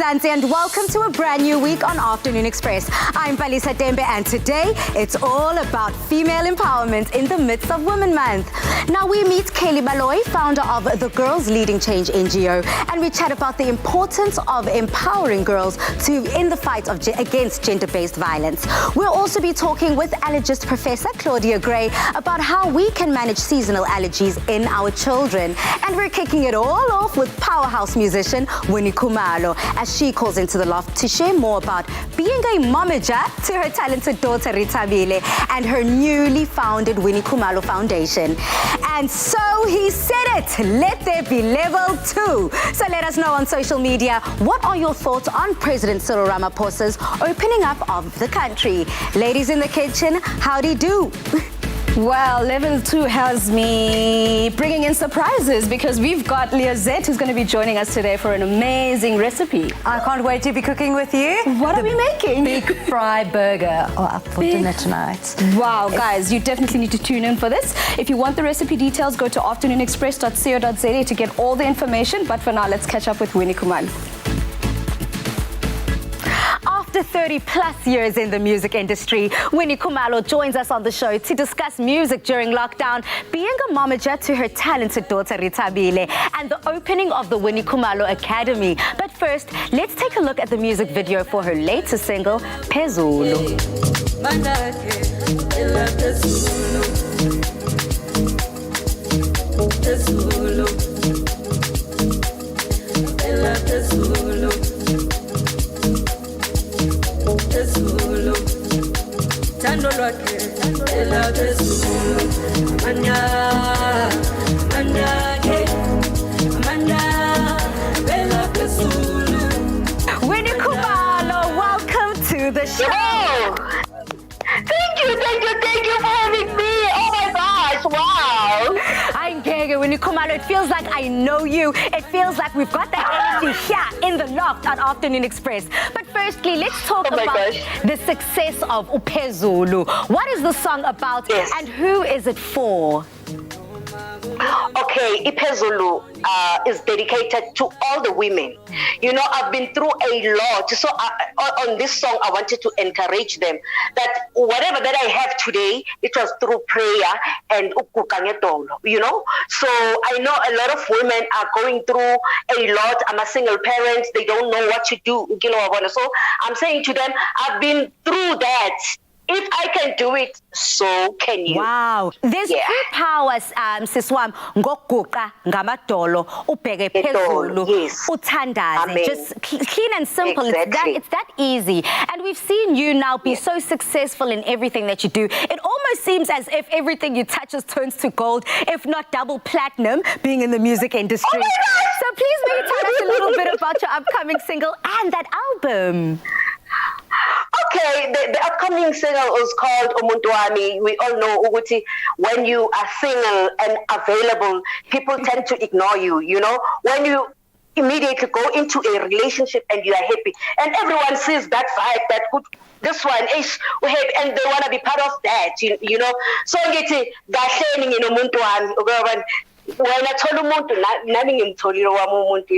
Mahlansi, and welcome to a brand new week on Afternoon Express. I'm Palisa Tembe, and today it's all about female empowerment in the midst of Women Month. Now we meet Kelly Baloy, founder of the Girls Leading Change NGO, and we chat about the importance of empowering girls in the fight against gender-based violence. We'll also be talking with allergist Professor Claudia Gray about how we can manage seasonal allergies in our children. And we're kicking it all off with powerhouse musician Winnie Kumalo, as she calls into the loft to share more about being a momager to her talented daughter Ritabile and her newly founded Winnie Kumalo Foundation. And so he said it, let there be level 2. So let us know on social media, what are your thoughts on President Cyril Ramaphosa's opening up of the country? Ladies in the kitchen, howdy do? Well, level 2 has me bringing in surprises because we've got Leah Zet who's going to be joining us today for an amazing recipe. I can't wait to be cooking with you. What are we making? Big fry burger up for dinner tonight. Wow, guys, you definitely need to tune in for this. If you want the recipe details, go to afternoonexpress.co.za to get all the information. But for now, let's catch up with Winnie Kumalo. After 30 plus years in the music industry, Winnie Kumalo joins us on the show to discuss music during lockdown, being a momager to her talented daughter Ritabile, and the opening of the Winnie Kumalo Academy. But first, let's take a look at the music video for her latest single, Phezulu. Winnie Kumalo, welcome to the show. Thank you for having me. Oh my gosh, wow. I'm Gege, Winnie Kumalo. It feels like I know you. It feels like we've got that energy here in the loft at Afternoon Express. But firstly, let's talk about the success of Phezulu. What is the song about, and who is it for? Okay, Phezulu is dedicated to all the women. You know, I've been through a lot. So on this song, I wanted to encourage them that whatever that I have today, it was through prayer and ukukanyetolo, you know. So I know a lot of women are going through a lot. I'm a single parent. They don't know what to do. So I'm saying to them, I've been through that. If I can do it, so can you. Wow. There's three powers, siswam, ngokuqa ngamadolo, ubheke phezulu, uthandaze. Just clean and simple. Exactly. It's that easy. And we've seen you now be so successful in everything that you do. It almost seems as if everything you touch turns to gold, if not double platinum, being in the music industry. Oh, so please maybe tell us a little bit about your upcoming single and that album. Okay, the upcoming single is called Umuntu Wami. We all know Uguti, when you are single and available, people tend to ignore you, you know. When you immediately go into a relationship and you are happy, and everyone sees that vibe, that good, this one is happy, and they want to be part of that, you know. So ngithi kahleni nginomuntu wami when I told umuntu nami ngimtholile wami umuntu,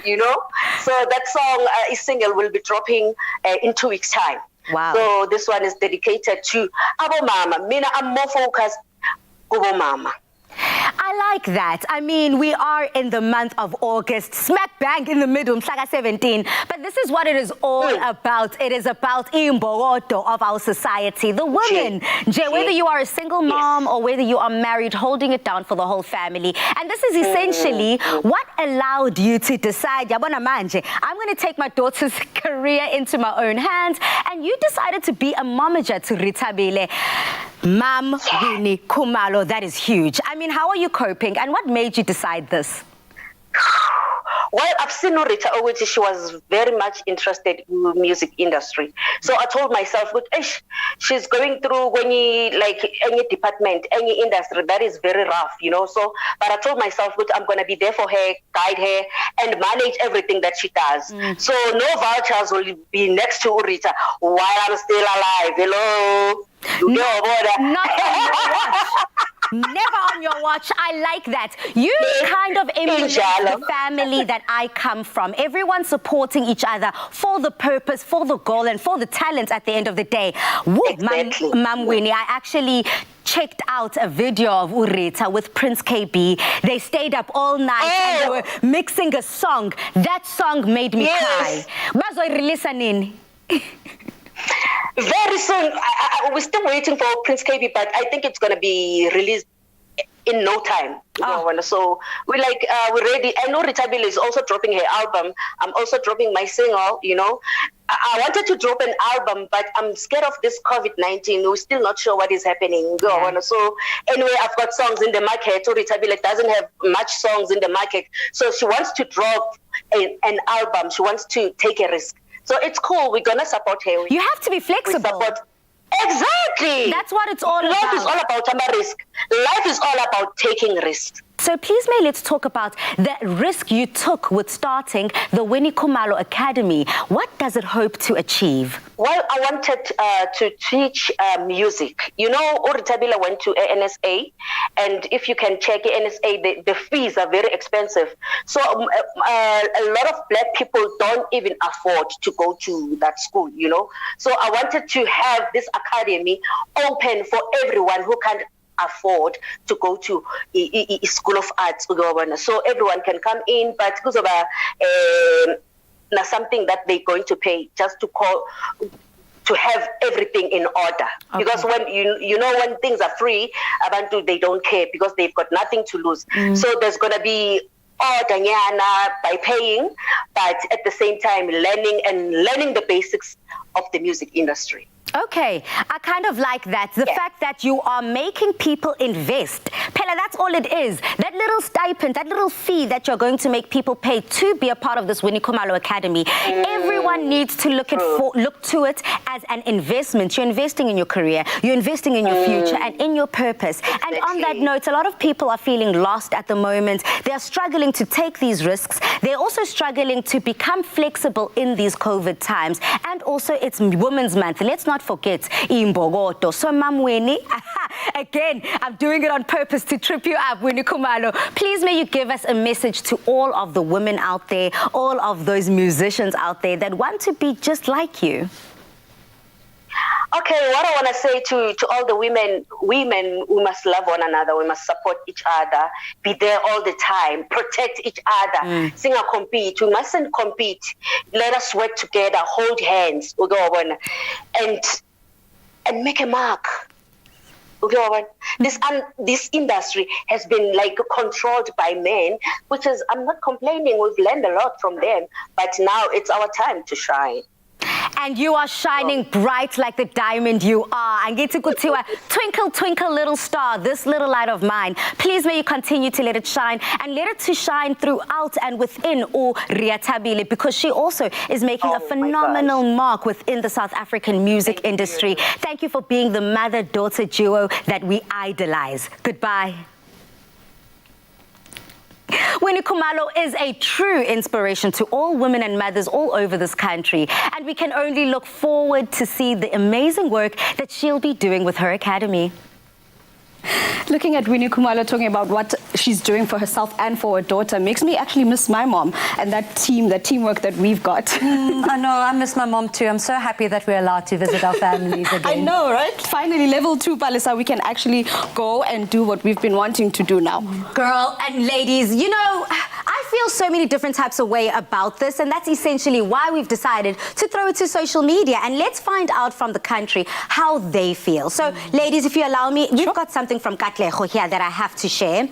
you know. So that song single will be dropping in 2 weeks time. Wow. So this one is dedicated to abo mama. Mina, I'm more focused kubo mama. I like that. I mean, we are in the month of August, smack bang in the middle, Mhlaka 17. But this is what it is all about. It is about imbogodo of our society, the women. Whether you are a single mom or whether you are married, holding it down for the whole family. And this is essentially what allowed you to decide, yabona manje, I'm going to take my daughter's career into my own hands. And you decided to be a momager to Ritabile. Mom, Winnie Kumalo, that is huge. I mean, how are you coping, and what made you decide this? Well, I've seen Rita Owiti. She was very much interested in the music industry. So I told myself, she's going through any department, any industry that is very rough, you know. So, but I told myself, I'm going to be there for her, guide her, and manage everything that she does. So no vouchers will be next to Rita while I'm still alive. Hello. Not on your watch. Never on your watch. I like that. You kind of emulate the family that I come from. Everyone supporting each other for the purpose, for the goal, and for the talent at the end of the day. Woo, Exactly. Mam Winnie, I actually checked out a video of Urita with Prince KB. They stayed up all night and they were mixing a song. That song made me cry. Bazoyireleasa nini? Very soon. We're still waiting for Prince KB, but I think it's going to be released in no time. So we're like, we're ready. I know Ritabile is also dropping her album. I'm also dropping my single, I wanted to drop an album, but I'm scared of this COVID-19. We're still not sure what is happening. So anyway, I've got songs in the market. Ritabile doesn't have much songs in the market. So she wants to drop an album. She wants to take a risk. So it's cool. We're going to support her. You have to be flexible. Exactly. That's what it's all about. Life is all about risk. Life is all about taking risks. So please, May, let's talk about the risk you took with starting the Winnie Kumalo Academy. What does it hope to achieve? Well, I wanted to teach music. Oritabila went to ANSA, and if you can check ANSA, the fees are very expensive. So a lot of black people don't even afford to go to that school, So I wanted to have this academy open for everyone who can afford to go to a school of arts. So everyone can come in, but because of something that they're going to pay just to have everything in order. Okay. Because when when things are free, Abantu, they don't care because they've got nothing to lose. So there's going to be order by paying, but at the same time learning the basics of the music industry. Okay, I kind of like that. The fact that you are making people invest. Pella, that's all it is. That little stipend, that little fee that you're going to make people pay to be a part of this Winnie Kumalo Academy. Everyone needs to look to it as an investment. You're investing in your career, you're investing in your future and in your purpose. Exactly. And on that note, a lot of people are feeling lost at the moment. They're struggling to take these risks. They're also struggling to become flexible in these COVID times. And also, it's Women's Month. Let's not forget Imbogoto. So, Mam Winnie, again, I'm doing it on purpose to trip you up, Winnie Kumalo. Please, may you give us a message to all of the women out there, all of those musicians out there that want to be just like you. Okay, what I want to say to all the women, we must love one another. We must support each other, be there all the time, protect each other, sing or compete. We mustn't compete. Let us work together, hold hands, and make a mark. This industry has been controlled by men, which is, I'm not complaining, we've learned a lot from them, but now it's our time to shine. And you are shining bright like the diamond you are. And get to twinkle, twinkle, little star, this little light of mine. Please may you continue to let it shine and let it to shine throughout and within Riatabile, because she also is making a phenomenal mark within the South African music industry. Thank you for being the mother-daughter duo that we idolize. Goodbye. Winnie Kumalo is a true inspiration to all women and mothers all over this country, and we can only look forward to see the amazing work that she'll be doing with her academy. Looking at Winnie Kumalo talking about what she's doing for herself and for her daughter makes me actually miss my mom and that teamwork that we've got. I know, I miss my mom too. I'm so happy that we're allowed to visit our families again. I know, right? Finally, level 2, Palisa, we can actually go and do what we've been wanting to do now. Girl and ladies, I feel so many different types of way about this, and that's essentially why we've decided to throw it to social media, and let's find out from the country how they feel. So, ladies, if you allow me, we've got something from Katleho here that I have to share.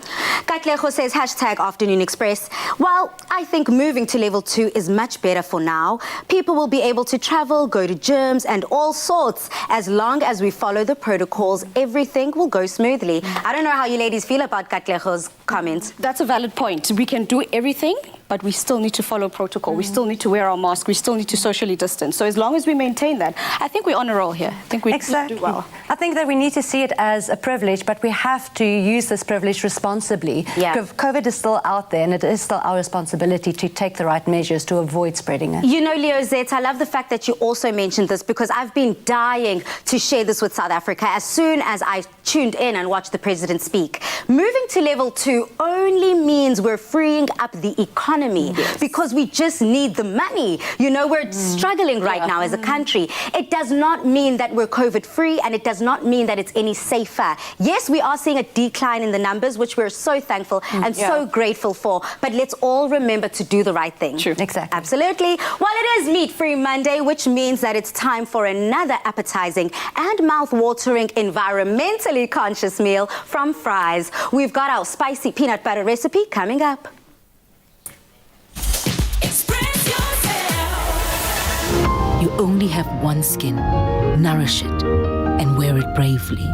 Katleho says, #Afternoon Express. Well, I think moving to level 2 is much better for now. People will be able to travel, go to gyms and all sorts. As long as we follow the protocols, everything will go smoothly. I don't know how you ladies feel about Katleho's comments. That's a valid point. We can do everything, but we still need to follow protocol. We still need to wear our mask. We still need to socially distance. So as long as we maintain that, I think we're on a roll here. I think we Exactly. do well. I think that we need to see it as a privilege, but we have to use this privilege responsibly. Yeah. Because COVID is still out there, and it is still our responsibility to take the right measures to avoid spreading it. You know, Liozette, I love the fact that you also mentioned this, because I've been dying to share this with South Africa as soon as I tuned in and watched the president speak. Moving to level 2 only means we're freeing up the economy, because we just need the money. You know, we're struggling right now as a country. It does not mean that we're COVID free, and it does not mean that it's any safer. Yes, we are seeing a decline in the numbers, which we're so thankful and so grateful for, but let's all remember to do the right thing. True. Exactly. Absolutely. Well, it is Meat Free Monday, which means that it's time for another appetizing and mouth-watering, environmentally conscious meal from Fry's. We've got our spicy peanut butter recipe coming up. Express yourself. You only have one skin. Nourish it and wear it bravely.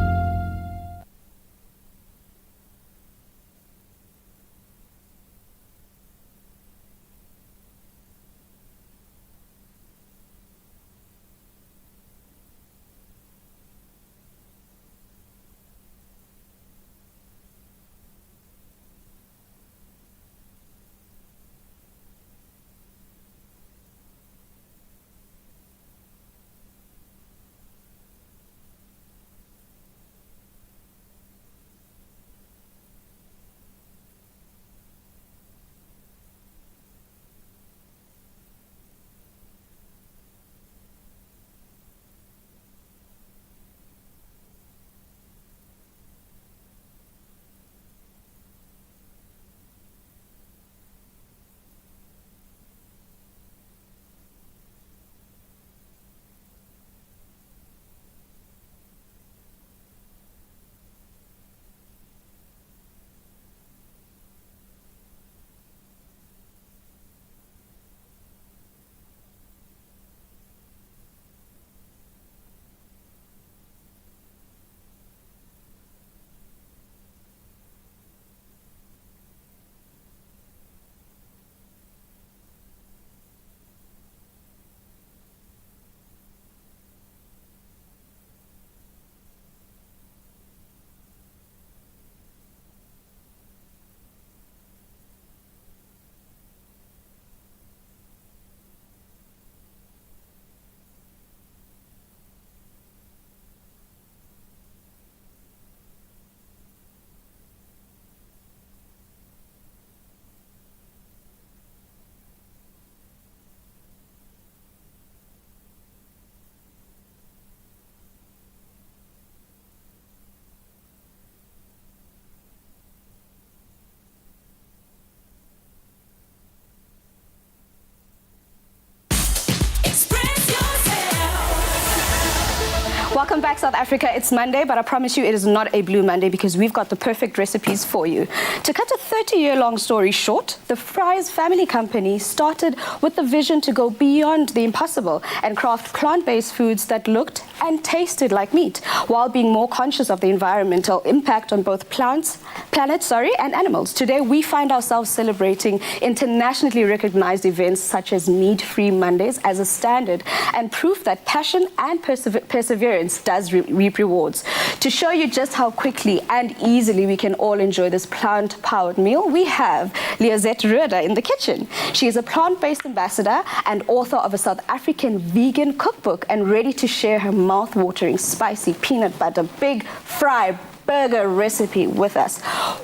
Welcome back, South Africa. It's Monday, but I promise you it is not a blue Monday, because we've got the perfect recipes for you. To cut a 30-year-long story short, the Fry's family company started with the vision to go beyond the impossible and craft plant-based foods that looked and tasted like meat, while being more conscious of the environmental impact on both planet, and animals. Today, we find ourselves celebrating internationally recognized events such as Meat-Free Mondays as a standard, and proof that passion and perseverance does reap rewards. To show you just how quickly and easily we can all enjoy this plant-powered meal, we have Liozette in the kitchen. She is a plant-based ambassador and author of a South African vegan cookbook, and ready to share her mouth-watering spicy peanut butter big fry burger recipe with us.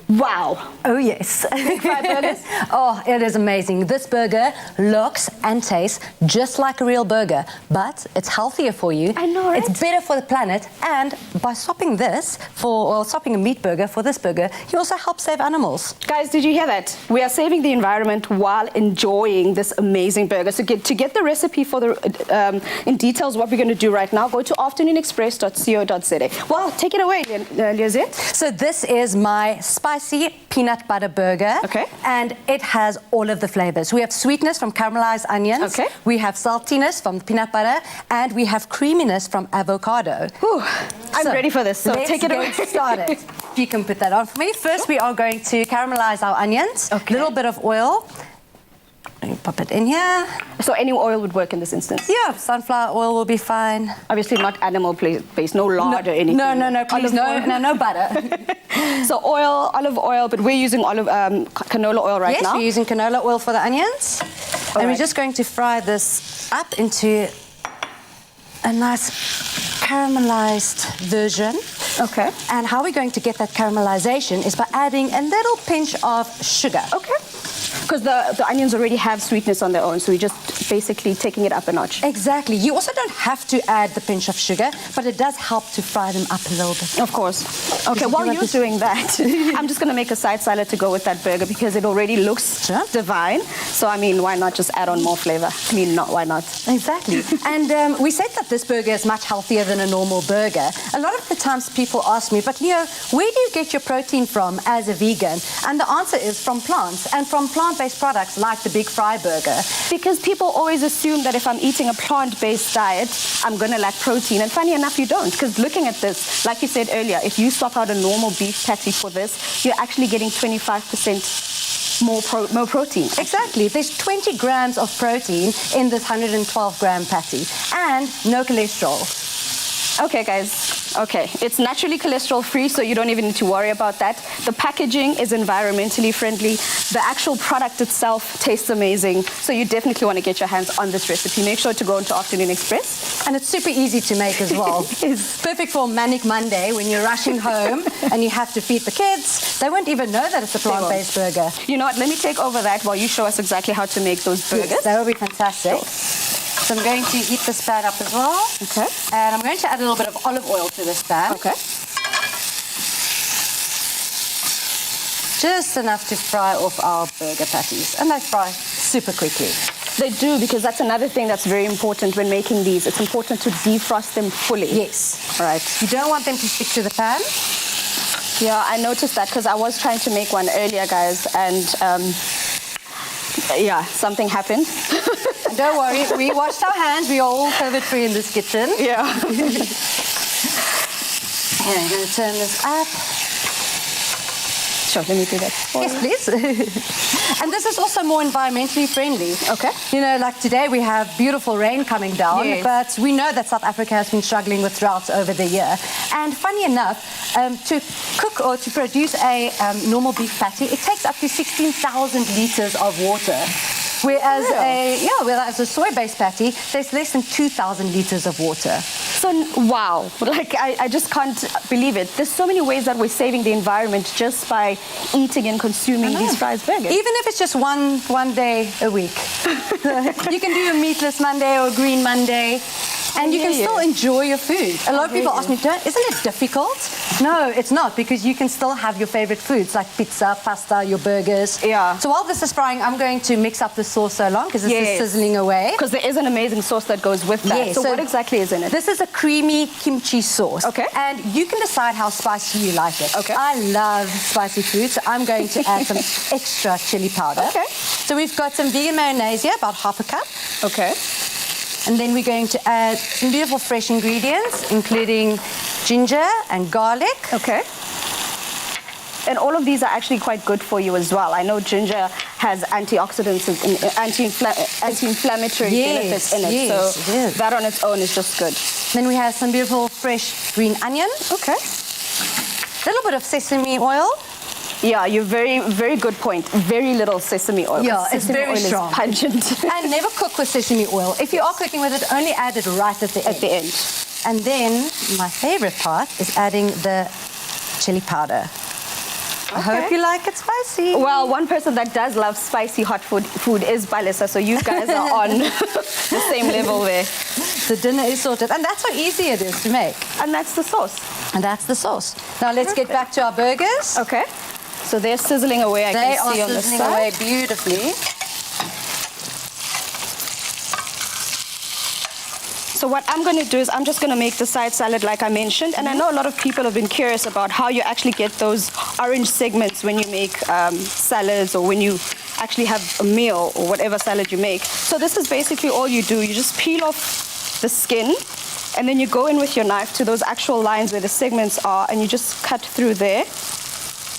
Wow. Oh, yes. Big fry burgers? Oh, it is amazing. This burger looks and tastes just like a real burger, but it's healthier for you. I know, right? It's better for the planet, and by swapping swapping a meat burger for this burger, you also help save animals. Guys, did you hear that? We are saving the environment while enjoying this amazing burger. So to get the recipe for the in details what we're going to do right now, go to afternoonexpress.co.za. Well, take it away, Liozette. So this is my spicy peanut butter burger. Okay. And it has all of the flavors. We have sweetness from caramelized onions. Okay. We have saltiness from the peanut butter, and we have creaminess from avocado. Whew. I'm ready for this, so let's take it away. get started. You can put that on for me. First, we are going to caramelize our onions. Okay. A little bit of oil. Let me pop it in here. So any oil would work in this instance? Yeah, sunflower oil will be fine. Obviously not based, no lard or anything. No, please, no butter. So oil, olive oil, but we're using canola oil right now. Yes, we're using canola oil for the onions. And we're just going to fry this up into a nice caramelized version. Okay. And how we're going to get that caramelization is by adding a little pinch of sugar. Okay. Because the onions already have sweetness on their own, so we're just basically taking it up a notch. Exactly. You also don't have to add the pinch of sugar, but it does help to fry them up a little bit. Of course. Okay, while you're doing that, I'm just going to make a side salad to go with that burger because it already looks divine. So, I mean, why not just add on more flavor? I mean, why not? Exactly. And we said that this burger is much healthier than a normal burger. A lot of the times people ask me, but Leo, where do you get your protein from as a vegan? And the answer is from plants and from plant-based products like the Big Fry burger. Because people always assume that if I'm eating a plant-based diet, I'm going to lack protein. And funny enough, you don't. Because looking at this, like you said earlier, if you swap out a normal beef patty for this, you're actually getting 25% more protein. Exactly. There's 20 grams of protein in this 112-gram patty and no cholesterol. Okay, guys. Okay, it's naturally cholesterol free, so you don't even need to worry about that. The packaging is environmentally friendly. The actual product itself tastes amazing, so you definitely want to get your hands on this recipe. Make sure to go into Afternoon Express. And it's super easy to make as well. It's perfect for Manic Monday when you're rushing home and you have to feed the kids. They won't even know that it's a plant-based burger. You know what? Let me take over that while you show us exactly how to make those burgers. Yes, that would be fantastic. Sure. So I'm going to heat this pan up as well. Okay. And I'm going to add a little bit of olive oil to this pan. Okay. Just enough to fry off our burger patties. And they fry super quickly. They do, because that's another thing that's very important when making these. It's important to defrost them fully. Yes. All right. You don't want them to stick to the pan. Yeah, I noticed that because I was trying to make one earlier, guys, and yeah, something happened. Don't worry, we washed our hands. We're all COVID-free in this kitchen. Yeah. And I'm going to turn this up. Sure, let me do that. Yes, please. And this is also more environmentally friendly. Okay. You know, like today we have beautiful rain coming down, but we know that South Africa has been struggling with droughts over the year. And funny enough, to cook or to produce a normal beef patty, it takes up to 16,000 liters of water. Whereas a soy-based patty, there's less than 2,000 liters of water. So, wow. Like, I just can't believe it. There's so many ways that we're saving the environment just by eating and consuming these fries burgers. Even if it's just one day a week. You can do a meatless Monday or a green Monday. And you can still enjoy your food. A lot of people ask me, isn't it difficult? No, it's not, because you can still have your favorite foods like pizza, pasta, your burgers. Yeah. So while this is frying, I'm going to mix up the sauce so long because this is sizzling away. Because there is an amazing sauce that goes with that. Yes, so what exactly is in it? This is a creamy kimchi sauce. Okay. And you can decide how spicy you like it. Okay. I love spicy food, so I'm going to add some extra chili powder. Okay. So we've got some vegan mayonnaise here, about half a cup. Okay. And then we're going to add some beautiful fresh ingredients, including ginger and garlic. Okay. And all of these are actually quite good for you as well. I know ginger has antioxidants and anti-inflammatory benefits in it. So that on its own is just good. Then we have some beautiful fresh green onion. Okay. A little bit of sesame oil. Yeah, you're very good point. Very little sesame oil. Yeah, it's very strong. Is pungent. And never cook with sesame oil. If you are cooking with it, only add it right at the end. And then my favorite part is adding the chili powder. I hope you like it spicy. Well, one person that does love spicy hot food is Balisa, so you guys are on the same level there. The dinner is sorted. And that's how easy it is to make. And that's the sauce. And that's the sauce. Now let's get back to our burgers. Okay. So they're sizzling away, I can see on the side. They are sizzling away beautifully. So what I'm going to do is I'm just going to make the side salad like I mentioned. And I know a lot of people have been curious about how you actually get those orange segments when you make salads or when you actually have a meal or whatever salad you make. So this is basically all you do. You just peel off the skin and then you go in with your knife to those actual lines where the segments are and you just cut through there.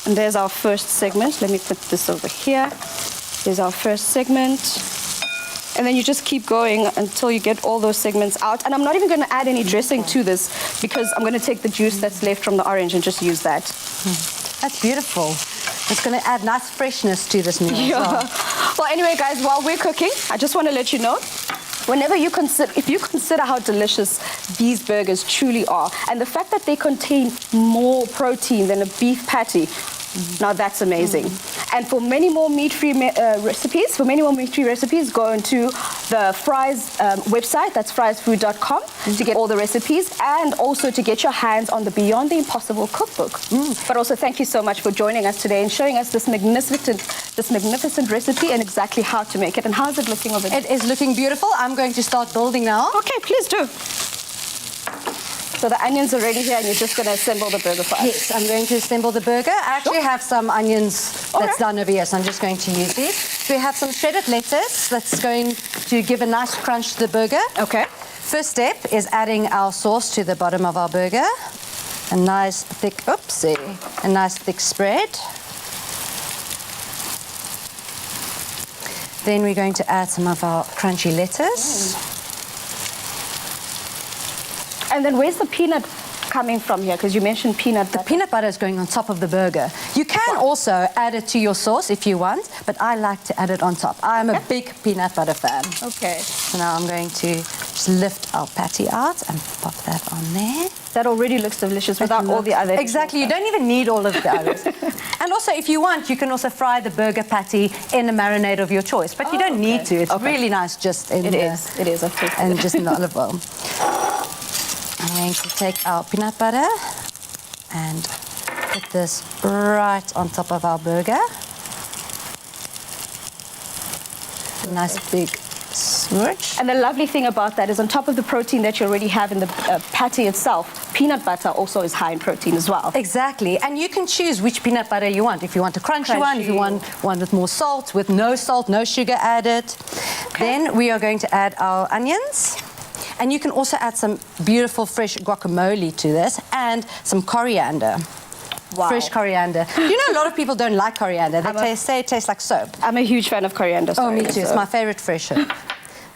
And there's our first segment. Let me put this over here. There's our first segment. And then you just keep going until you get all those segments out. And I'm not even going to add any dressing to this because I'm going to take the juice that's left from the orange and just use that. That's beautiful. It's going to add nice freshness to this meal as well. Well, anyway, guys, while we're cooking, I just want to let you know, if you consider how delicious these burgers truly are, and the fact that they contain more protein than a beef patty, now that's amazing. And for many more meat-free recipes, go into the Fry's website, that's frysfood.com, to get all the recipes and also to get your hands on the Beyond the Impossible cookbook. But also thank you so much for joining us today and showing us this magnificent recipe and exactly how to make it. And how's it looking over there? It is looking beautiful. I'm going to start building now. Okay, please do. So the onions are ready here and you're just going to assemble the burger for us? Yes, I'm going to assemble the burger. I actually have some onions that's done over here, so I'm just going to use these. So we have some shredded lettuce that's going to give a nice crunch to the burger. Okay. First step is adding our sauce to the bottom of our burger. A nice thick spread. Then we're going to add some of our crunchy lettuce. And then where's the peanut coming from here? Because you mentioned peanut butter. The peanut butter is going on top of the burger. You can also add it to your sauce if you want, but I like to add it on top. I'm a big peanut butter fan. Okay. So now I'm going to just lift our patty out and pop that on there. That already looks delicious without all the other. Exactly, you don't even need all of the others. And also, if you want, you can also fry the burger patty in a marinade of your choice, but you don't need to. It's really nice just in It is, of course. And just in the olive oil. I'm going to take our peanut butter and put this right on top of our burger. A nice big smooch. And the lovely thing about that is on top of the protein that you already have in the patty itself, peanut butter also is high in protein as well. Exactly. And you can choose which peanut butter you want. If you want a crunchy one, if you want one with more salt, with no salt, no sugar added. Then we are going to add our onions. And you can also add some beautiful fresh guacamole to this and some coriander. Wow. Fresh coriander. You know, a lot of people don't like coriander. They say it tastes like soap. I'm a huge fan of coriander. Oh, me too. It's my favorite fresh herb.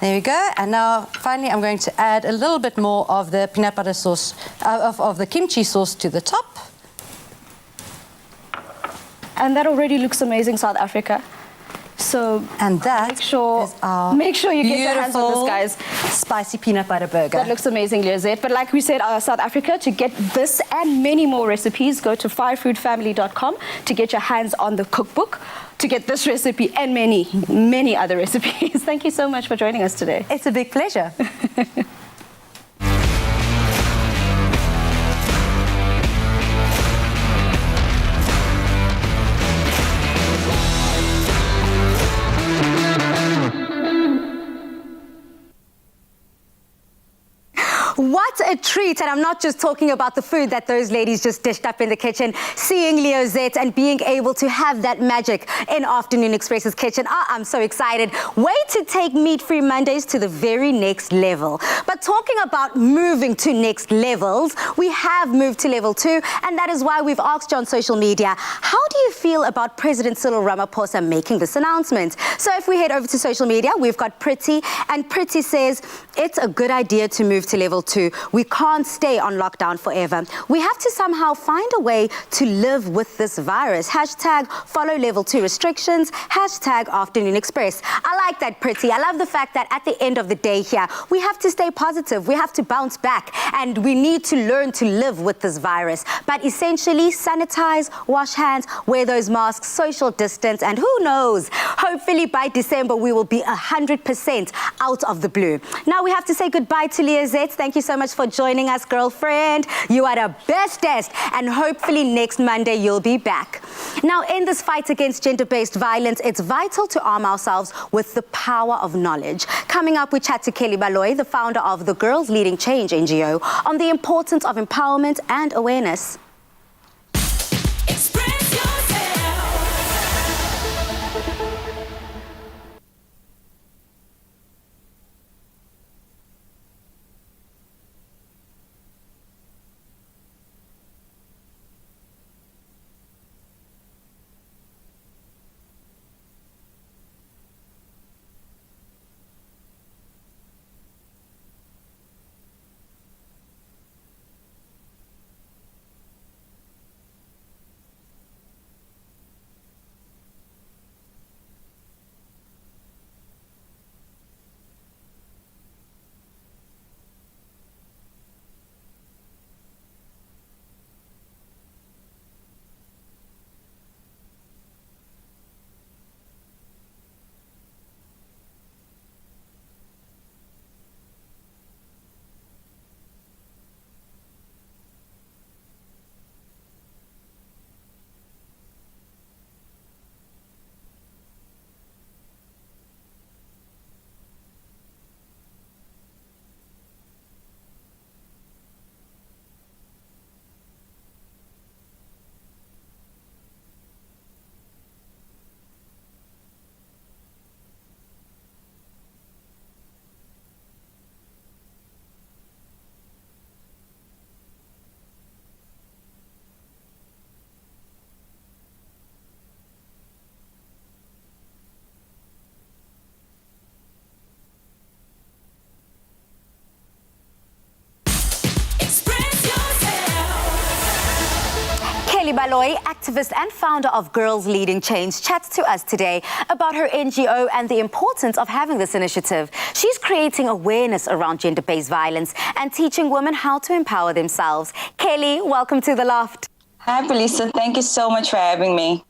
There we go. And now, finally, I'm going to add a little bit more of the peanut butter sauce, of the kimchi sauce to the top. And that already looks amazing, South Africa. So and that make sure you get your hands on this, guys. Spicy peanut butter burger. That looks amazing, Lizette. But like we said, South Africa, to get this and many more recipes, go to firefoodfamily.com to get your hands on the cookbook, to get this recipe and many, many other recipes. Thank you so much for joining us today. It's a big pleasure. What a treat, and I'm not just talking about the food that those ladies just dished up in the kitchen. Seeing Liozette and being able to have that magic in Afternoon Express's kitchen, I'm so excited. Way to take Meat-Free Mondays to the very next level. But talking about moving to next levels, we have moved to level 2, and that is why we've asked you on social media, how do you feel about President Cyril Ramaphosa making this announcement? So if we head over to social media, we've got Pretty, and Pretty says, it's a good idea to move to level 2. We can't stay on lockdown forever. We have to somehow find a way to live with this virus. Hashtag follow level 2 restrictions. Hashtag Afternoon Express. I like that, Pretty. I love the fact that at the end of the day here, we have to stay positive. We have to bounce back, and we need to learn to live with this virus. But essentially, sanitize, wash hands, wear those masks, social distance, and who knows, hopefully by December, we will be 100% out of the blue. Now we have to say goodbye to Liozette. Thank you so much for joining us, girlfriend. You are the bestest, and hopefully next Monday you'll be back. Now, in this fight against gender-based violence, it's vital to arm ourselves with the power of knowledge. Coming up, we chat to Kelly Baloyi, the founder of the Girls Leading Change NGO, on the importance of empowerment and awareness. Kelly Baloy, activist and founder of Girls Leading Change, chats to us today about her NGO and the importance of having this initiative. She's creating awareness around gender-based violence and teaching women how to empower themselves. Kelly, welcome to The Loft. Hi, Felisa. Thank you so much for having me.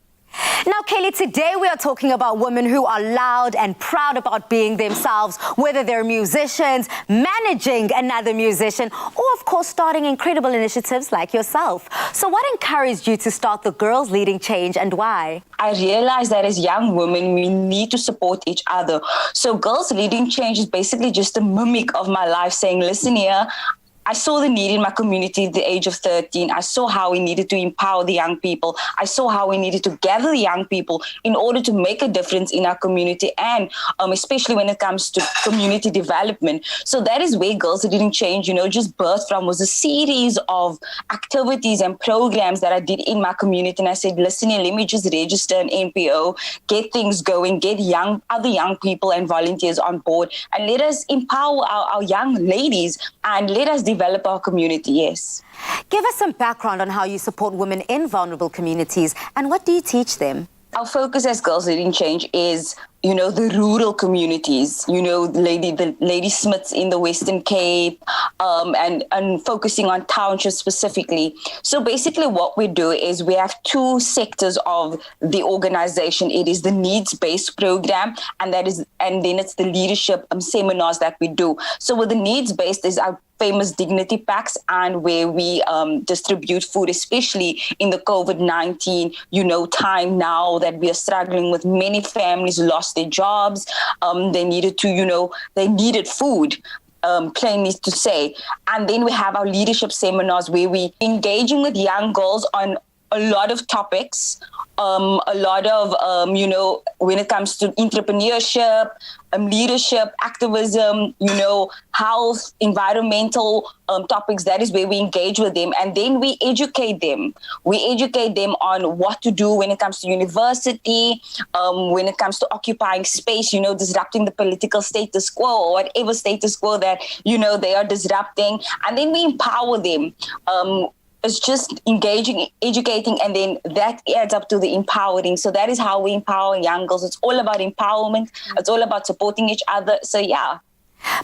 Now, Kelly, today we are talking about women who are loud and proud about being themselves, whether they're musicians, managing another musician, or, of course, starting incredible initiatives like yourself. So what encouraged you to start the Girls Leading Change and why? I realized that as young women, we need to support each other. So Girls Leading Change is basically just a mimic of my life saying, listen here, I saw the need in my community at the age of 13. I saw how we needed to empower the young people. I saw how we needed to gather the young people in order to make a difference in our community and especially when it comes to community development. So that is where Girls Leading Change, just birthed from, was a series of activities and programs that I did in my community. And I said, listen, let me just register an NPO, get things going, get other young people and volunteers on board, and let us empower our young ladies and let us develop our community, yes. Give us some background on how you support women in vulnerable communities and what do you teach them? Our focus as Girls Leading Change is, the rural communities, the Lady Smiths in the Western Cape, and focusing on townships specifically. So basically what we do is we have two sectors of the organization. It is the needs-based program, and then it's the leadership seminars that we do. So with the needs-based is our famous dignity packs, and where we distribute food, especially in the COVID-19, time now that we are struggling with. Many families lost their jobs. They needed food. Plainly to say. And then we have our leadership seminars where we engaging with young girls on a lot of topics, a lot of, when it comes to entrepreneurship, leadership, activism, health, environmental topics. That is where we engage with them. And then we educate them. We educate them on what to do when it comes to university, when it comes to occupying space, disrupting the political status quo or whatever status quo that, they are disrupting. And then we empower them. It's just engaging, educating, and then that adds up to the empowering. So that is how we empower young girls. It's all about empowerment. It's all about supporting each other. So, yeah.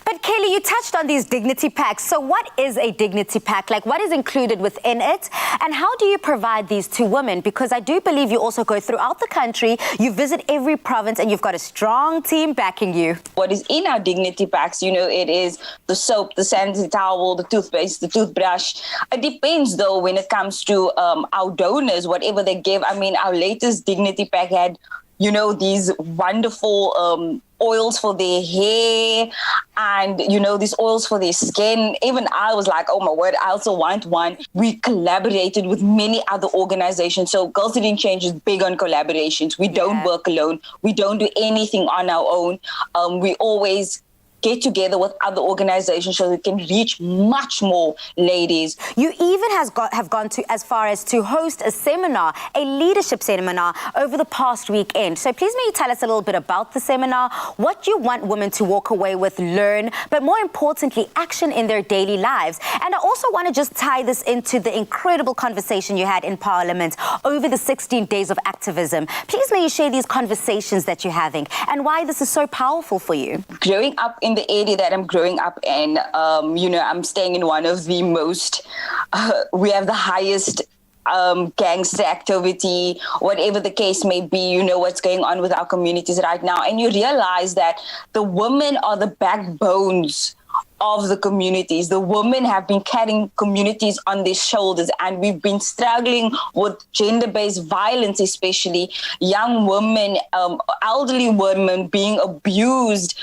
But Kelly, you touched on these dignity packs. So what is a dignity pack? Like, what is included within it? And how do you provide these to women? Because I do believe you also go throughout the country, you visit every province, and you've got a strong team backing you. What is in our dignity packs, it is the soap, the sanitary towel, the toothpaste, the toothbrush. It depends, though, when it comes to our donors, whatever they give. I mean, our latest dignity pack had, these wonderful oils for their hair and, these oils for their skin. Even I was like, oh my word, I also want one. We collaborated with many other organizations. So Girls Leading Change is big on collaborations. We don't work alone. We don't do anything on our own. We always get together with other organizations so we can reach much more ladies. You even have gone to as far as to host a seminar, a leadership seminar over the past weekend. So please may you tell us a little bit about the seminar, what you want women to walk away with, learn, but more importantly, action in their daily lives. And I also want to just tie this into the incredible conversation you had in Parliament over the 16 days of activism. Please may you share these conversations that you're having and why this is so powerful for you. Growing up in the area that I'm growing up in, I'm staying in one of the most, we have the highest gangster activity, whatever the case may be, what's going on with our communities right now. And you realize that the women are the backbones of the communities. The women have been carrying communities on their shoulders, and we've been struggling with gender-based violence, especially young women, elderly women being abused,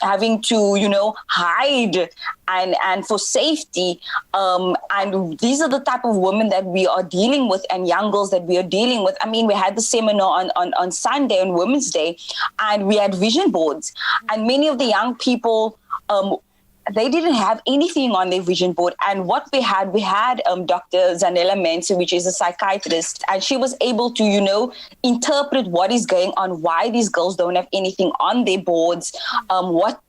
having to, hide and for safety. And these are the type of women that we are dealing with and young girls that we are dealing with. I mean, we had the seminar on Sunday, on Women's Day, and we had vision boards. And many of the young people, they didn't have anything on their vision board. And what we had Dr. Zanella Mensu, which is a psychiatrist, and she was able to, interpret what is going on, why these girls don't have anything on their boards, what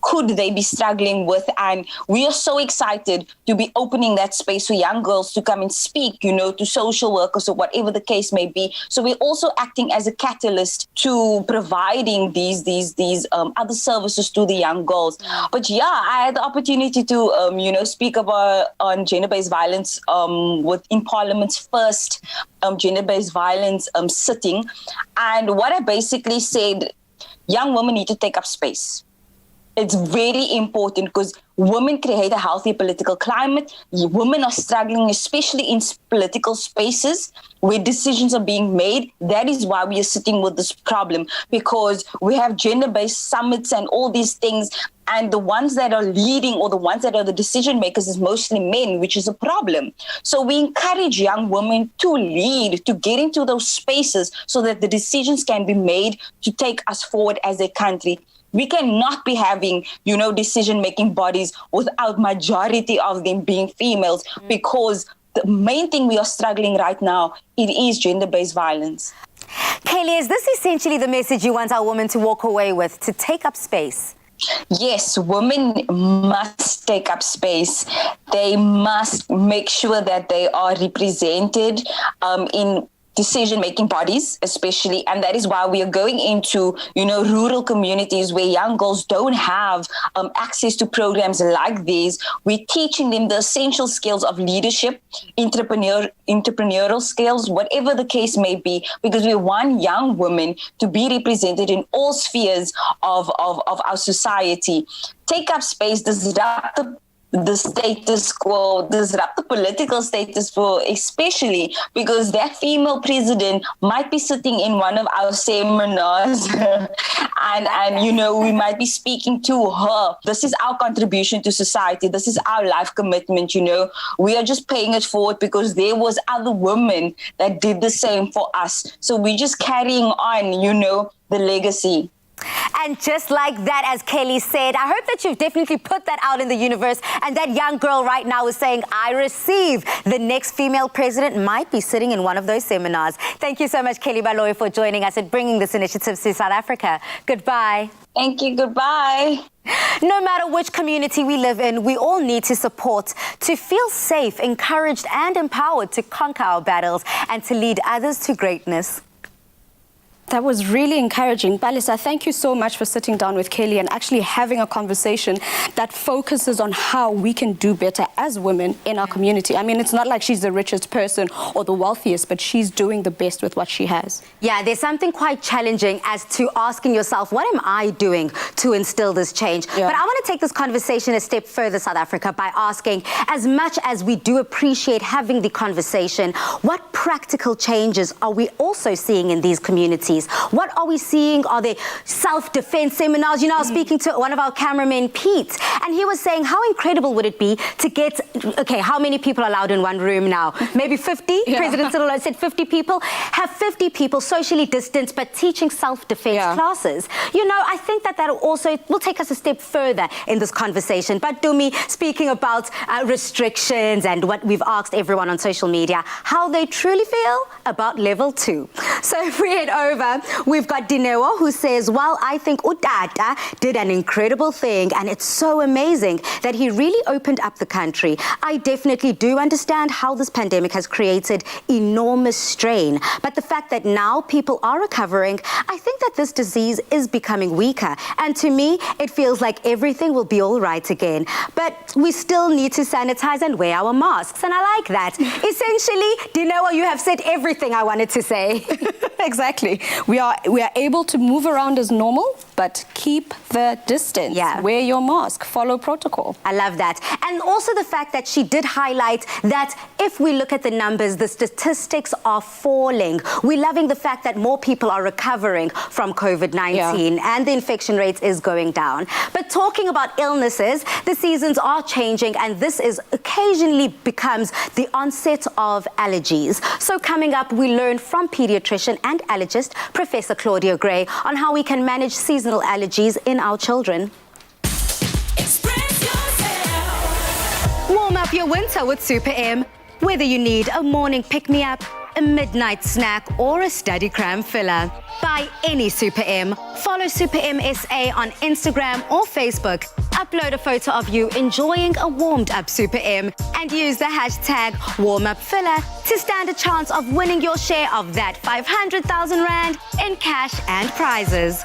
could they be struggling with? And we are so excited to be opening that space for young girls to come and speak, to social workers or whatever the case may be. So we're also acting as a catalyst to providing these other services to the young girls. But yeah, I had the opportunity to, speak about on gender-based violence in Parliament's first gender-based violence sitting. And what I basically said, young women need to take up space. It's very important because women create a healthy political climate. Women are struggling, especially in political spaces where decisions are being made. That is why we are sitting with this problem, because we have gender-based summits and all these things. And the ones that are leading or the ones that are the decision makers is mostly men, which is a problem. So we encourage young women to lead, to get into those spaces so that the decisions can be made to take us forward as a country. We cannot be having, decision-making bodies without majority of them being females, because the main thing we are struggling right now, it is gender-based violence. Kaylee, is this essentially the message you want our women to walk away with, to take up space? Yes, women must take up space. They must make sure that they are represented in decision-making bodies, especially, and that is why we are going into, rural communities where young girls don't have access to programs like these. We're teaching them the essential skills of leadership, entrepreneurial skills, whatever the case may be, because we want young women to be represented in all spheres of our society. Take up space, disrupt the status quo, disrupt the political status quo, especially because that female president might be sitting in one of our seminars and we might be speaking to her. This is our contribution to society. This is our life commitment, We are just paying it forward because there was other women that did the same for us. So we're just carrying on, the legacy. And just like that, as Kelly said, I hope that you've definitely put that out in the universe, and that young girl right now is saying, I receive. The next female president might be sitting in one of those seminars. Thank you so much, Kelly Baloyi, for joining us and bringing this initiative to South Africa. Goodbye. Thank you. Goodbye. No matter which community we live in, we all need to support, to feel safe, encouraged and empowered to conquer our battles and to lead others to greatness. That was really encouraging. Palisa, thank you so much for sitting down with Kelly and actually having a conversation that focuses on how we can do better as women in our community. I mean, it's not like she's the richest person or the wealthiest, but she's doing the best with what she has. Yeah, there's something quite challenging as to asking yourself, what am I doing to instill this change? Yeah. But I want to take this conversation a step further, South Africa, by asking, as much as we do appreciate having the conversation, what practical changes are we also seeing in these communities? What are we seeing? Are there self-defense seminars? I was speaking to one of our cameramen, Pete, and he was saying, how incredible would it be to get, how many people are allowed in one room now? Maybe 50? Yeah. President Cyril said 50 people. Have 50 people socially distanced, but teaching self-defense classes. I think that also will take us a step further in this conversation. But Dumi, speaking about restrictions and what we've asked everyone on social media, how they truly feel about level 2. So if we head over, we've got Dinewa, who says, well, I think Utata did an incredible thing, and it's so amazing that he really opened up the country. I definitely do understand how this pandemic has created enormous strain, but the fact that now people are recovering, I think that this disease is becoming weaker, and to me, it feels like everything will be all right again. But we still need to sanitize and wear our masks, and I like that. Essentially, Dinewa, you have said everything I wanted to say. Exactly. We are able to move around as normal, but keep the distance. Yeah. Wear your mask. Follow protocol. I love that. And also the fact that she did highlight that if we look at the numbers, the statistics are falling. We're loving the fact that more people are recovering from COVID-19 and the infection rate is going down. But talking about illnesses, the seasons are changing, and this is occasionally becomes the onset of allergies. So coming up, we learn from pediatrician and allergist Professor Claudia Gray on how we can manage seasonal allergies in our children. Warm up your winter with Super M. Whether you need a morning pick-me-up, a midnight snack, or a study cram filler, buy any Super M. Follow Super M SA on Instagram or Facebook Upload a photo of you enjoying a warmed-up Super M and use the hashtag WarmUpFiller to stand a chance of winning your share of that 500,000 Rand in cash and prizes.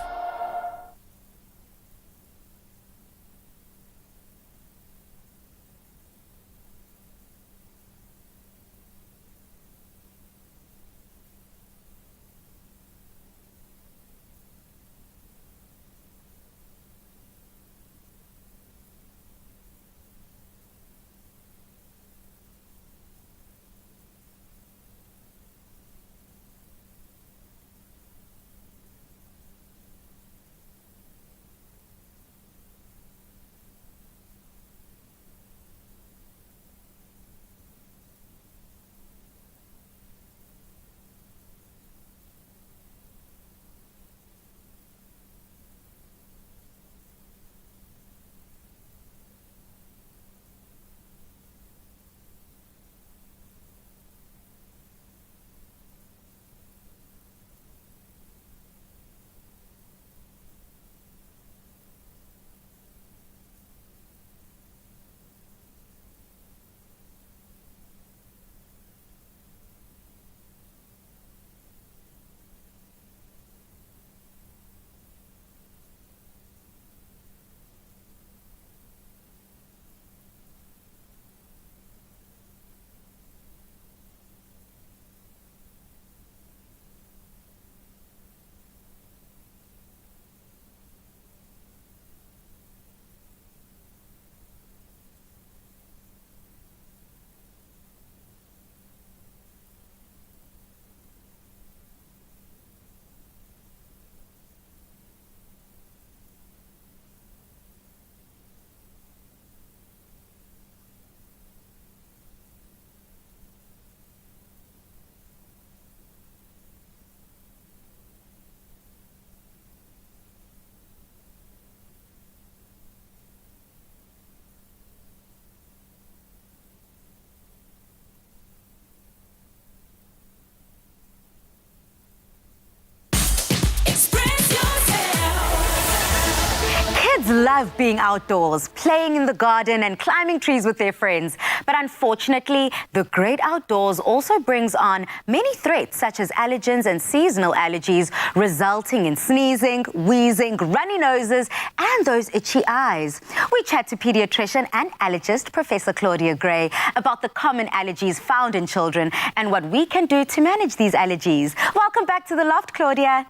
Kids love being outdoors, playing in the garden and climbing trees with their friends. But unfortunately, the great outdoors also brings on many threats such as allergens and seasonal allergies, resulting in sneezing, wheezing, runny noses and those itchy eyes. We chat to pediatrician and allergist Professor Claudia Gray about the common allergies found in children and what we can do to manage these allergies. Welcome back to The Loft, Claudia.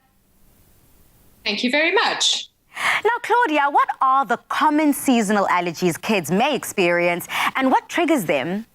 Thank you very much. Now, Claudia, what are the common seasonal allergies kids may experience and what triggers them?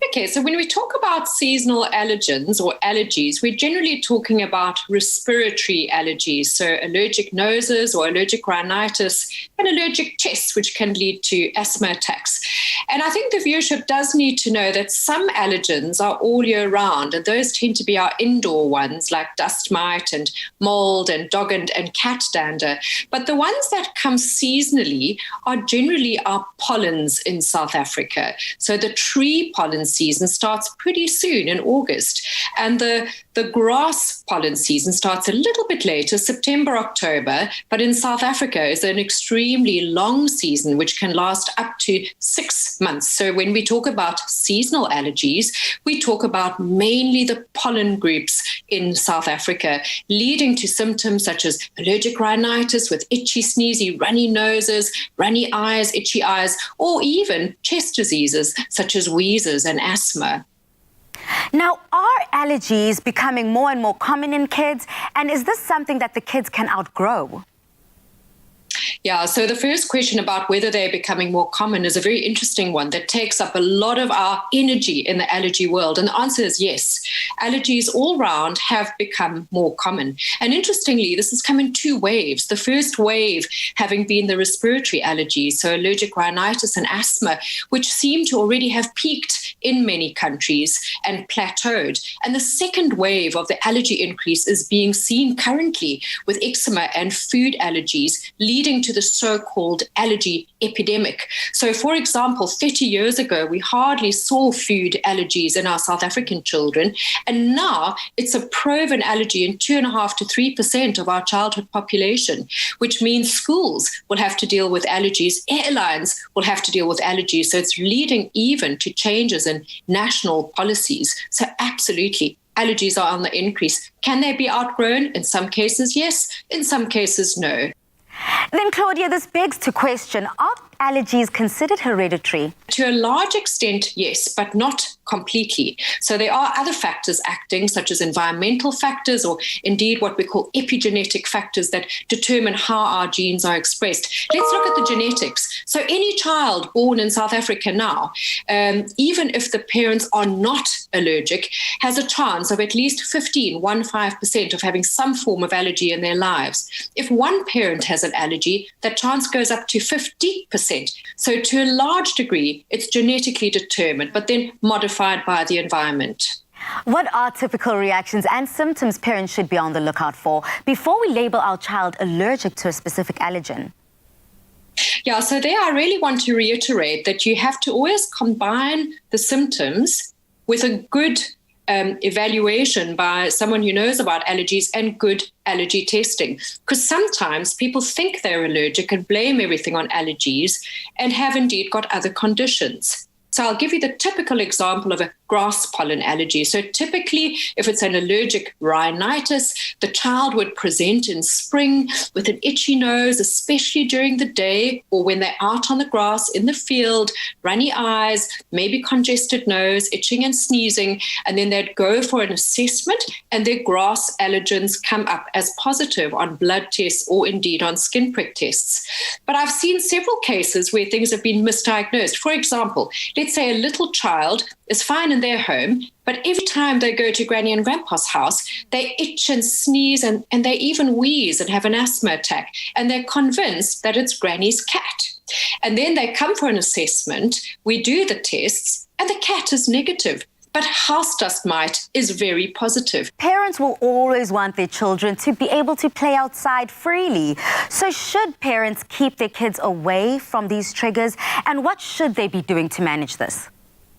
Okay, so when we talk about seasonal allergens or allergies, we're generally talking about respiratory allergies, so allergic noses or allergic rhinitis and allergic chests, which can lead to asthma attacks. And I think the viewership does need to know that some allergens are all year round, and those tend to be our indoor ones like dust mite and mold and dog and cat dander. But the ones that come seasonally are generally our pollens in South Africa. So the tree pollen season starts pretty soon in August, and the grass pollen season starts a little bit later, September, October, but in South Africa is an extremely long season which can last up to 6 months. So when we talk about seasonal allergies, we talk about mainly the pollen groups in South Africa, leading to symptoms such as allergic rhinitis with itchy, sneezy, runny noses, runny eyes, itchy eyes, or even chest diseases such as wheezes and asthma. Now, are allergies becoming more and more common in kids? And is this something that the kids can outgrow? Yeah, so the first question about whether they're becoming more common is a very interesting one that takes up a lot of our energy in the allergy world. And the answer is yes. Allergies all round have become more common. And interestingly, this has come in two waves. The first wave having been the respiratory allergies, so allergic rhinitis and asthma, which seem to already have peaked in many countries and plateaued. And the second wave of the allergy increase is being seen currently with eczema and food allergies, leading to into the so-called allergy epidemic. So, for example, 30 years ago, we hardly saw food allergies in our South African children, and now it's a proven allergy in 2.5% to 3% of our childhood population, which means schools will have to deal with allergies, airlines will have to deal with allergies. So it's leading even to changes in national policies. So absolutely, allergies are on the increase. Can they be outgrown? In some cases, yes. In some cases, no. Then, Claudia, this begs to question, are allergies considered hereditary? To a large extent, yes, but not completely. So there are other factors acting, such as environmental factors, or indeed what we call epigenetic factors that determine how our genes are expressed. Let's look at the genetics. So any child born in South Africa now, even if the parents are not allergic, has a chance of at least 15% of having some form of allergy in their lives. If one parent has an allergy, that chance goes up to 50%. So to a large degree, it's genetically determined, but then modified by the environment. What are typical reactions and symptoms parents should be on the lookout for before we label our child allergic to a specific allergen? Yeah, so there I really want to reiterate that you have to always combine the symptoms with a good evaluation by someone who knows about allergies and good allergy testing. Because sometimes people think they're allergic and blame everything on allergies and have indeed got other conditions. So I'll give you the typical example of a grass pollen allergy. So typically, if it's an allergic rhinitis, the child would present in spring with an itchy nose, especially during the day or when they're out on the grass in the field, runny eyes, maybe congested nose, itching and sneezing, and then they'd go for an assessment and their grass allergens come up as positive on blood tests or indeed on skin prick tests. But I've seen several cases where things have been misdiagnosed. For example, let's say a little child is fine in their home, but every time they go to Granny and Grandpa's house, they itch and sneeze and they even wheeze and have an asthma attack. And they're convinced that it's Granny's cat. And then they come for an assessment, we do the tests, and the cat is negative. But house dust mite is very positive. Parents will always want their children to be able to play outside freely. So should parents keep their kids away from these triggers? And what should they be doing to manage this?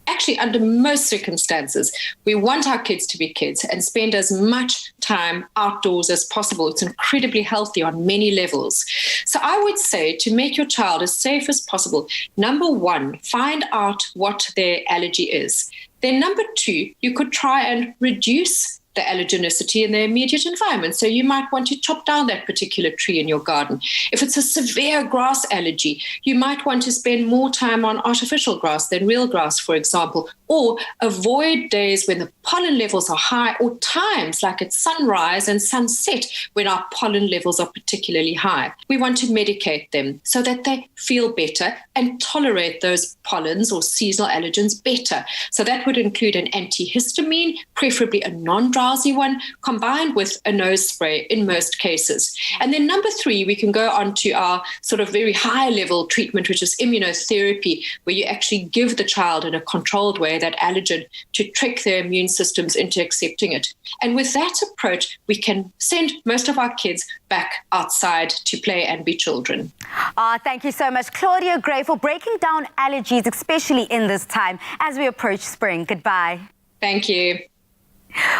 Actually, under most circumstances, we want our kids to be kids and spend as much time outdoors as possible. It's incredibly healthy on many levels. So I would say to make your child as safe as possible, number one, find out what their allergy is. Then number two, you could try and reduce the allergenicity in their immediate environment. So you might want to chop down that particular tree in your garden. If it's a severe grass allergy, you might want to spend more time on artificial grass than real grass, for example, or avoid days when the pollen levels are high, or times like at sunrise and sunset when our pollen levels are particularly high. We want to medicate them so that they feel better and tolerate those pollens or seasonal allergens better. So that would include an antihistamine, preferably a non-drowsy one, combined with a nose spray in most cases. And then number three, we can go on to our sort of very high level treatment, which is immunotherapy, where you actually give the child in a controlled way that allergen to trick their immune systems into accepting it. And with that approach, we can send most of our kids back outside to play and be children. Thank you so much, Claudia Gray, for breaking down allergies, especially in this time as we approach spring. Goodbye. Thank you.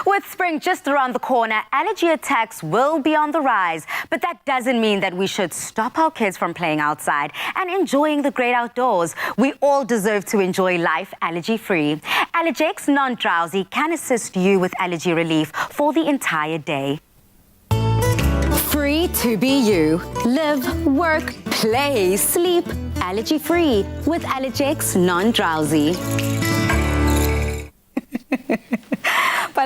With spring just around the corner, allergy attacks will be on the rise. But that doesn't mean that we should stop our kids from playing outside and enjoying the great outdoors. We all deserve to enjoy life allergy-free. Allergex Non-Drowsy can assist you with allergy relief for the entire day. Free to be you. Live, work, play, sleep, allergy-free with Allergex Non-Drowsy.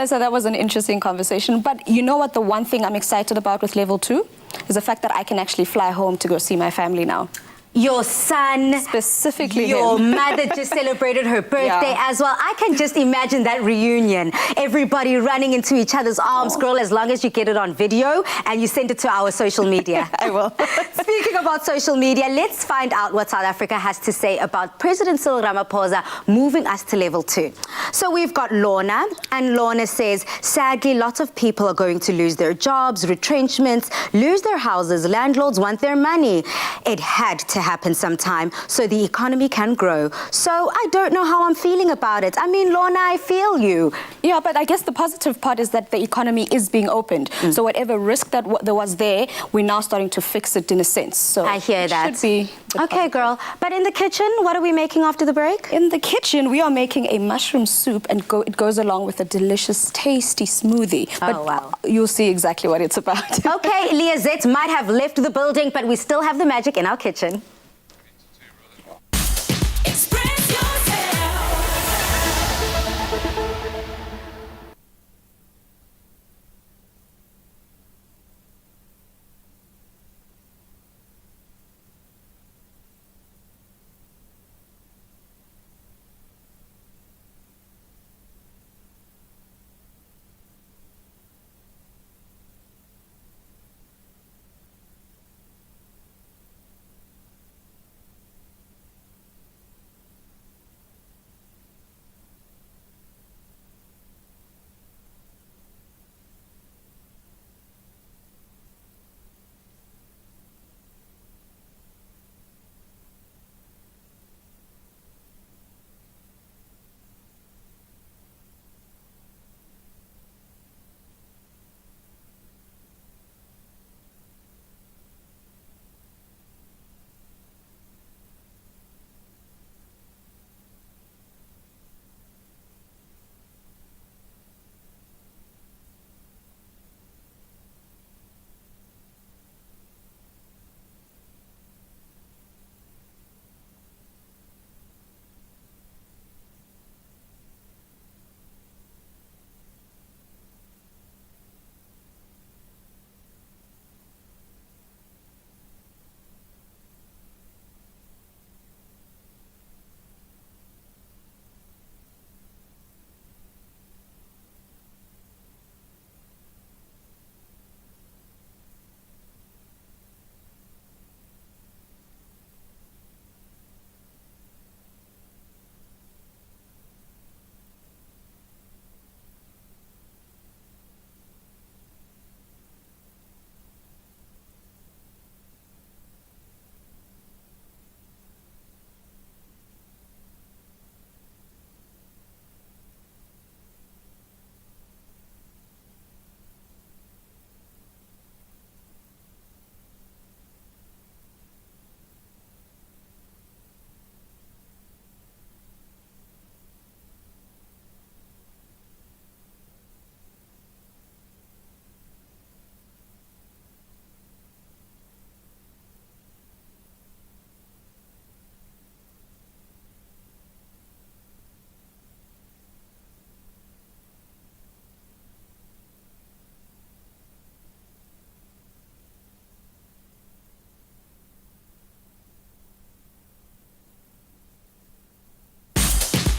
So that was an interesting conversation. But you know what, the one thing I'm excited about with level 2 is the fact that I can actually fly home to go see my family now. Your son, Specifically your him. mother just celebrated her birthday Yeah. as well. I can just imagine that reunion. Everybody running into each other's arms, girl, as long as you get it on video and you send it to our social media. I will. Speaking about social media, let's find out what South Africa has to say about President Cyril Ramaphosa moving us to level 2. So we've got Lorna, and Lorna says, sadly, lots of people are going to lose their jobs, retrenchments, lose their houses. Landlords want their money. It had to happen sometime so the economy can grow. So I don't know how I'm feeling about it. I mean, Lorna, I feel you. Yeah, but I guess the positive part is that the economy is being opened. So whatever risk that there was there, we're now starting to fix it in a sense. So I hear that. Should be okay, girl. But in the kitchen, what are we making after the break? in the kitchen, we are making a mushroom soup, and it goes along with a delicious, tasty smoothie. But wow. You'll see exactly what it's about. Okay, Liazette might have left the building, but we still have the magic in our kitchen.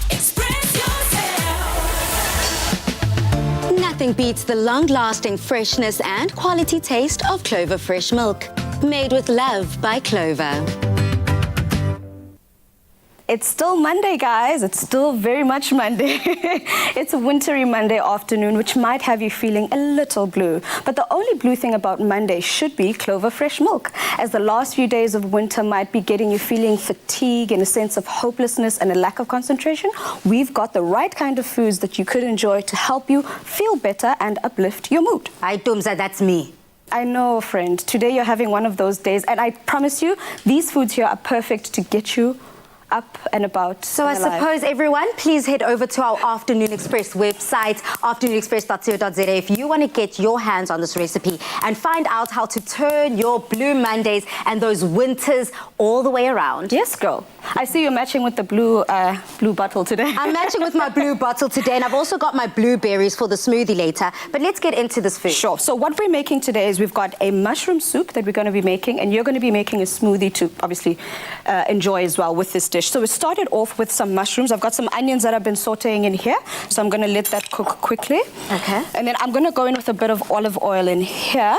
Express yourself. Nothing beats the long-lasting freshness and quality taste of Clover Fresh Milk. Made with love by Clover. It's still Monday, guys. It's still very much Monday. It's a wintry Monday afternoon, which might have you feeling a little blue. But the only blue thing about Monday should be Clover Fresh Milk, as the last few days of winter might be getting you feeling fatigue and a sense of hopelessness and a lack of concentration. We've got the right kind of foods that you could enjoy to help you feel better and uplift your mood. Ay, Tumza, that's me. I know, friend. Today you're having one of those days, and I promise you, these foods here are perfect to get you up and about. So I suppose, everyone, please head over to our Afternoon Express website, afternoonexpress.co.za, if you want to get your hands on this recipe and find out how to turn your Blue Mondays and those winters all the way around. Yes, girl. I see you're matching with the blue bottle today. I'm matching with my blue bottle today, and I've also got my blueberries for the smoothie later. But let's get into this food. Sure. So what we're making today is we've got a mushroom soup that we're going to be making, and you're going to be making a smoothie to obviously enjoy as well with this dish. So we started off with some mushrooms. I've got some onions that I've been sauteing in here, so I'm going to let that cook quickly. Okay. And then I'm going to go in with a bit of olive oil in here.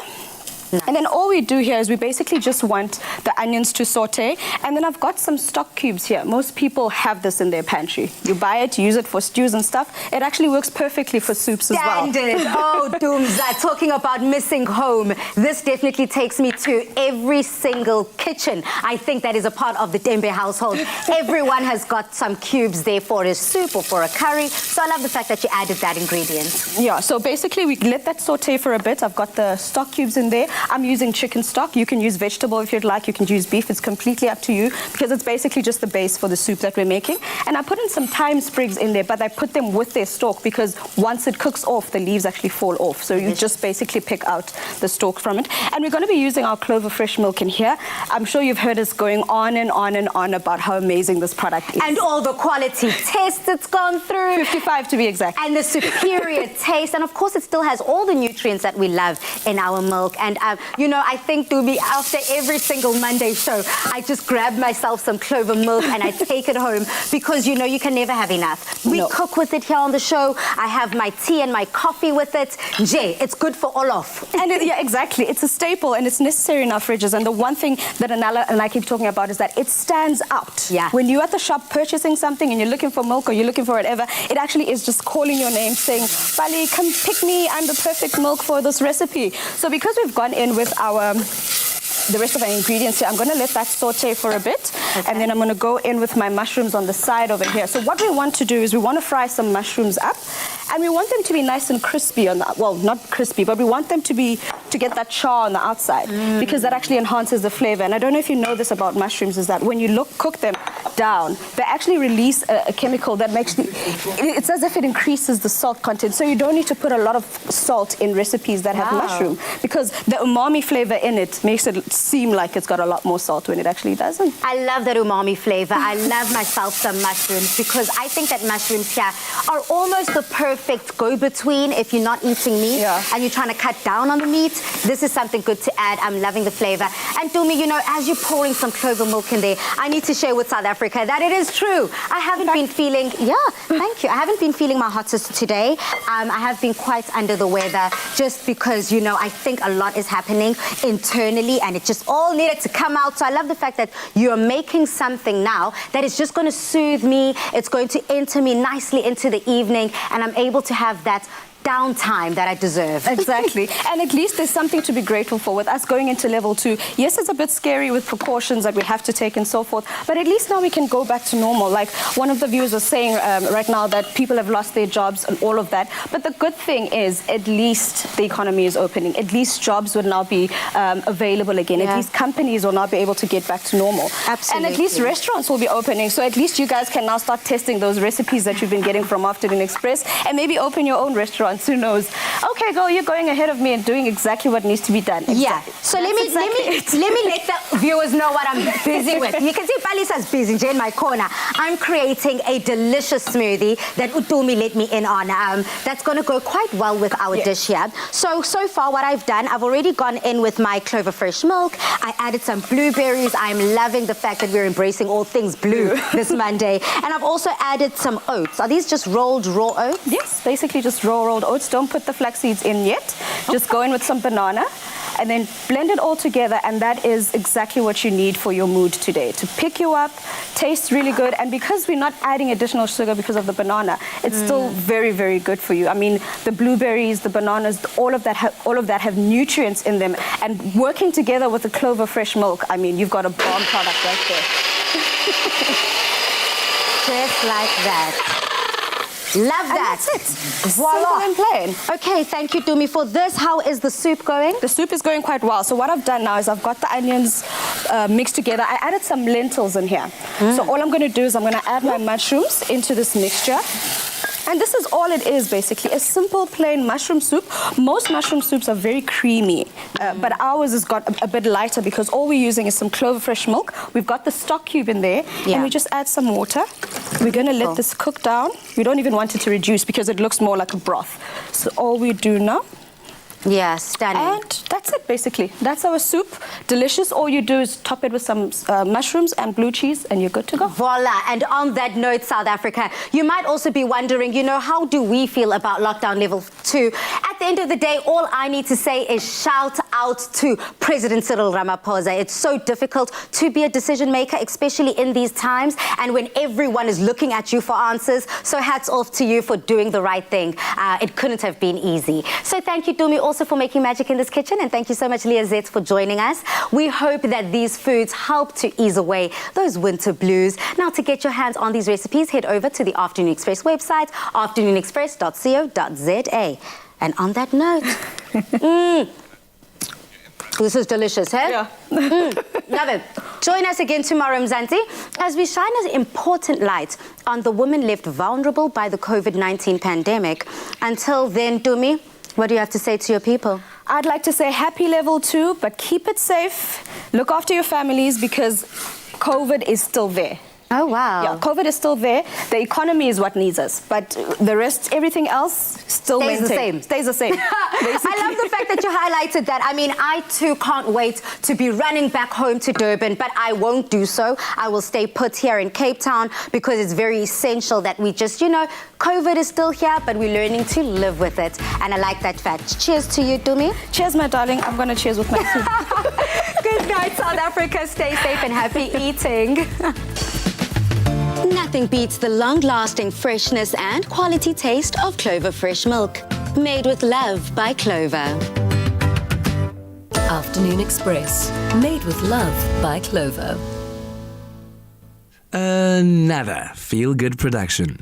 Nice. And then all we do here is we basically just want the onions to saute. And then I've got some stock cubes here. Most people have this in their pantry. You buy it, use it for stews and stuff. It actually works perfectly for soups as well. Standard. Oh, Doomza, talking about missing home. This definitely takes me to every single kitchen. I think that is a part of the Tembe household. Everyone has got some cubes there for a soup or for a curry. So I love the fact that you added that ingredient. Yeah, so basically we let that saute for a bit. I've got the stock cubes in there. I'm using chicken stock. You can use vegetable if you'd like. You can use beef. It's completely up to you because it's basically just the base for the soup that we're making. And I put in some thyme sprigs in there, but I put them with their stalk because once it cooks off, the leaves actually fall off. So you just basically pick out the stalk from it. And we're going to be using our clover fresh milk in here. I'm sure you've heard us going on and on and on about how amazing this product is. And all the quality tests it's gone through. 55 to be exact. And the superior taste. And of course, it still has all the nutrients that we love in our milk. And you know, I think, Dumi, after every single Monday show, I just grab myself some clover milk and I take it home because, you know, you can never have enough. We cook with it here on the show. I have my tea and my coffee with it. Jay, it's good for all of. And yeah, exactly. It's a staple and it's necessary in our fridges. And the one thing that Anala and I keep talking about is that it stands out. Yeah. When you're at the shop purchasing something and you're looking for milk or you're looking for whatever, it actually is just calling your name saying, Bali, come pick me. I'm the perfect milk for this recipe. So because we've gone in with the rest of our ingredients here, I'm going to let that saute for a bit. Okay. And then I'm going to go in with my mushrooms on the side over here. So what we want to do is we want to fry some mushrooms up. And we want them to be nice and crispy on the, well, not crispy, but we want them to get that char on the outside because that actually enhances the flavor. And I don't know if you know this about mushrooms, is that when you cook them down, they actually release a chemical that makes it's as if it increases the salt content. So you don't need to put a lot of salt in recipes that have mushroom because the umami flavor in it makes it seem like it's got a lot more salt when it actually doesn't. I love that umami flavor. I love myself some mushrooms because I think that mushrooms here are almost the perfect go-between if you're not eating meat and you're trying to cut down on the meat. This is something good to add. I'm loving the flavor. And Dumi, you know, as you're pouring some clover milk in there, I need to share with South Africa that it is true. I haven't been feeling, thank you. I haven't been feeling my hottest today. I have been quite under the weather just because, you know, I think a lot is happening internally and it just all needed to come out. So I love the fact that you're making something now that is just going to soothe me. It's going to enter me nicely into the evening and I'm able to have that downtime that I deserve. Exactly. And at least there's something to be grateful for with us going into level 2. Yes, it's a bit scary with precautions that we have to take and so forth, but at least now we can go back to normal. Like one of the viewers was saying right now that people have lost their jobs and all of that. But the good thing is at least the economy is opening. At least jobs will now be available again. At least companies will now be able to get back to normal. Absolutely. And at least restaurants will be opening. So at least you guys can now start testing those recipes that you've been getting from Afternoon Express and maybe open your own restaurant. Who knows? Okay, girl, you're going ahead of me and doing exactly what needs to be done. Exactly. Yeah. So let me let the viewers know what I'm busy with. You can see Palisa's busy in my corner. I'm creating a delicious smoothie that Utumi let me in on. That's going to go quite well with our dish here. So far what I've done, I've already gone in with my clover fresh milk. I added some blueberries. I'm loving the fact that we're embracing all things blue this Monday. And I've also added some oats. Are these just rolled raw oats? Yes, basically just rolled oats. Don't put the flax seeds in yet. Just go in with some banana and then blend it all together, and that is exactly what you need for your mood today. To pick you up, tastes really good, and because we're not adding additional sugar because of the banana, it's still very, very good for you. I mean, the blueberries, the bananas, all of that have nutrients in them, and working together with the clover fresh milk, I mean, you've got a bomb product right there. Just like that. Love that. And that's it. Voila. Simple and plain. Okay, thank you, Dumi. For this, how is the soup going? The soup is going quite well. So what I've done now is I've got the onions mixed together. I added some lentils in here. So all I'm going to do is I'm going to add my mushrooms into this mixture. And this is all it is, basically, a simple plain mushroom soup. Most mushroom soups are very creamy, but ours has got a bit lighter because all we're using is some clover fresh milk. We've got the stock cube in there, and we just add some water. We're going to let this cook down. We don't even want it to reduce because it looks more like a broth. So all we do now, stunning. and that's it, basically. That's our soup. Delicious. All you do is top it with some mushrooms and blue cheese, and you're good to go. Voila. And on that note, South Africa, you might also be wondering, how do we feel about lockdown level 2? At the end of the day, all I need to say is shout out to President Cyril Ramaphosa. It's so difficult to be a decision maker, especially in these times, and when everyone is looking at you for answers. So hats off to you for doing the right thing. It couldn't have been easy. So thank you, Dumi, also for making magic in this kitchen, and thank you so much, Leah Zetz, for joining us. We hope that these foods help to ease away those winter blues. Now, to get your hands on these recipes, head over to the Afternoon Express website, afternoonexpress.co.za. And on that note, this is delicious, hey? Yeah. Love it. Join us again tomorrow, Mzansi, as we shine an important light on the women left vulnerable by the COVID-19 pandemic. Until then, Dumi, what do you have to say to your people? I'd like to say happy level 2, but keep it safe. Look after your families because COVID is still there. Oh, wow. Yeah, COVID is still there. The economy is what needs us, but the rest, everything else, still Stays the maintained. same. Stays the same. I love the fact that you highlighted that. I mean, I too can't wait to be running back home to Durban, but I won't do so. I will stay put here in Cape Town because it's very essential that we just, COVID is still here, but we're learning to live with it. And I like that fact. Cheers to you, Dumi. Cheers, my darling. I'm going to cheers with my soup. Good night, South Africa. Stay safe and happy eating. Nothing beats the long-lasting freshness and quality taste of Clover Fresh Milk. Made with love by Clover. Afternoon Express. Made with love by Clover. Another feel-good production.